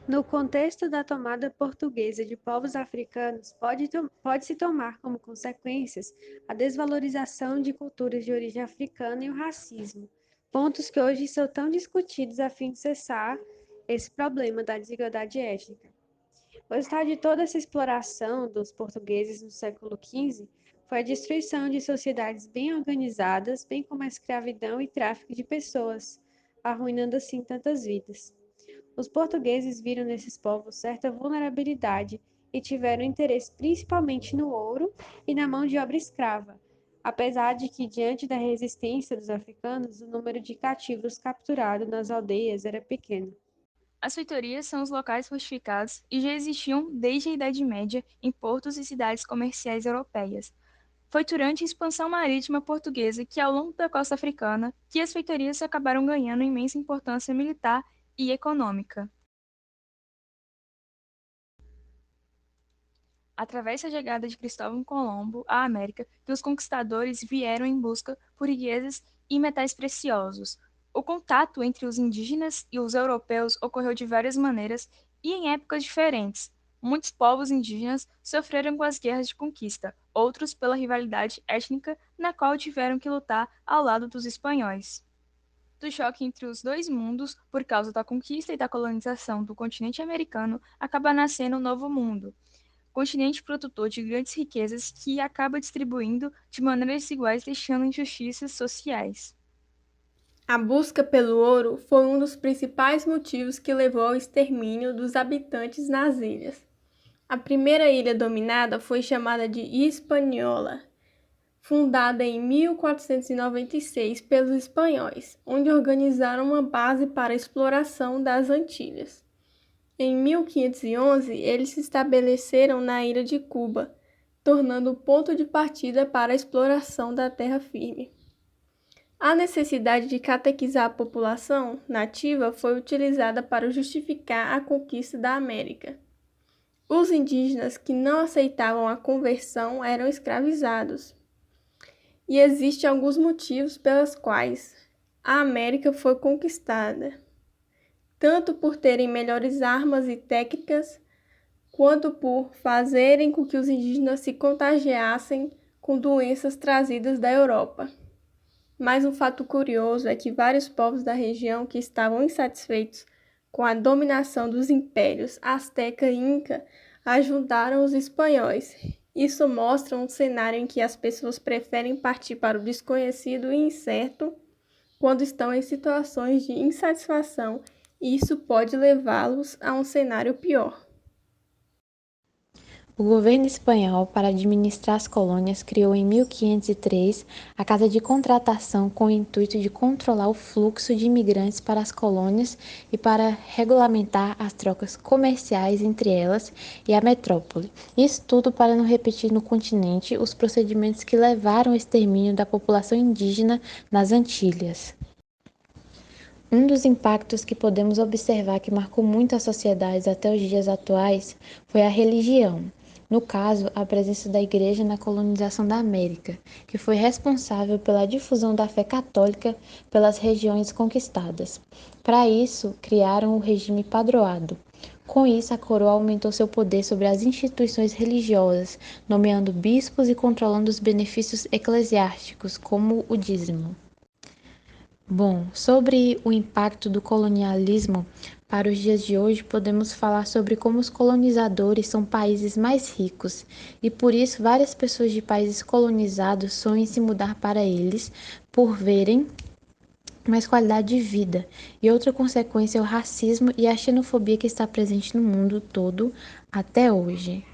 No contexto da tomada portuguesa de povos africanos, pode-se tomar como consequências a desvalorização de culturas de origem africana e o racismo, pontos que hoje são tão discutidos a fim de cessar esse problema da desigualdade étnica. O resultado de toda essa exploração dos portugueses no século XV foi a destruição de sociedades bem organizadas, bem como a escravidão e tráfico de pessoas, arruinando assim tantas vidas. Os portugueses viram nesses povos certa vulnerabilidade e tiveram interesse principalmente no ouro e na mão de obra escrava, apesar de que, diante da resistência dos africanos, o número de cativos capturados nas aldeias era pequeno. As feitorias são os locais fortificados e já existiam desde a Idade Média em portos e cidades comerciais europeias. Foi durante a expansão marítima portuguesa que, ao longo da costa africana, que as feitorias acabaram ganhando imensa importância militar e econômica. Através da chegada de Cristóvão Colombo à América, que os conquistadores vieram em busca por riquezas e metais preciosos. O contato entre os indígenas e os europeus ocorreu de várias maneiras e em épocas diferentes. Muitos povos indígenas sofreram com as guerras de conquista, outros pela rivalidade étnica na qual tiveram que lutar ao lado dos espanhóis. Do choque entre os dois mundos, por causa da conquista e da colonização do continente americano, acaba nascendo um novo mundo, continente produtor de grandes riquezas que acaba distribuindo de maneiras desiguais, deixando injustiças sociais. A busca pelo ouro foi um dos principais motivos que levou ao extermínio dos habitantes nas ilhas. A primeira ilha dominada foi chamada de Hispaniola, fundada em 1496 pelos espanhóis, onde organizaram uma base para a exploração das Antilhas. Em 1511, eles se estabeleceram na ilha de Cuba, tornando o ponto de partida para a exploração da terra firme. A necessidade de catequizar a população nativa foi utilizada para justificar a conquista da América. Os indígenas que não aceitavam a conversão eram escravizados. E existem alguns motivos pelos quais a América foi conquistada, tanto por terem melhores armas e técnicas, quanto por fazerem com que os indígenas se contagiassem com doenças trazidas da Europa. Mas um fato curioso é que vários povos da região que estavam insatisfeitos com a dominação dos impérios Azteca e Inca ajudaram os espanhóis. Isso mostra um cenário em que as pessoas preferem partir para o desconhecido e incerto quando estão em situações de insatisfação, e isso pode levá-los a um cenário pior. O governo espanhol, para administrar as colônias, criou em 1503 a Casa de Contratação com o intuito de controlar o fluxo de imigrantes para as colônias e para regulamentar as trocas comerciais entre elas e a metrópole. Isso tudo para não repetir no continente os procedimentos que levaram ao extermínio da população indígena nas Antilhas. Um dos impactos que podemos observar que marcou muito as sociedades até os dias atuais foi a religião. No caso, a presença da Igreja na colonização da América, que foi responsável pela difusão da fé católica pelas regiões conquistadas. Para isso, criaram o regime padroado. Com isso, a coroa aumentou seu poder sobre as instituições religiosas, nomeando bispos e controlando os benefícios eclesiásticos, como o dízimo. Bom, sobre o impacto do colonialismo para os dias de hoje, podemos falar sobre como os colonizadores são países mais ricos e por isso várias pessoas de países colonizados sonham em se mudar para eles por verem mais qualidade de vida. E outra consequência é o racismo e a xenofobia que está presente no mundo todo até hoje.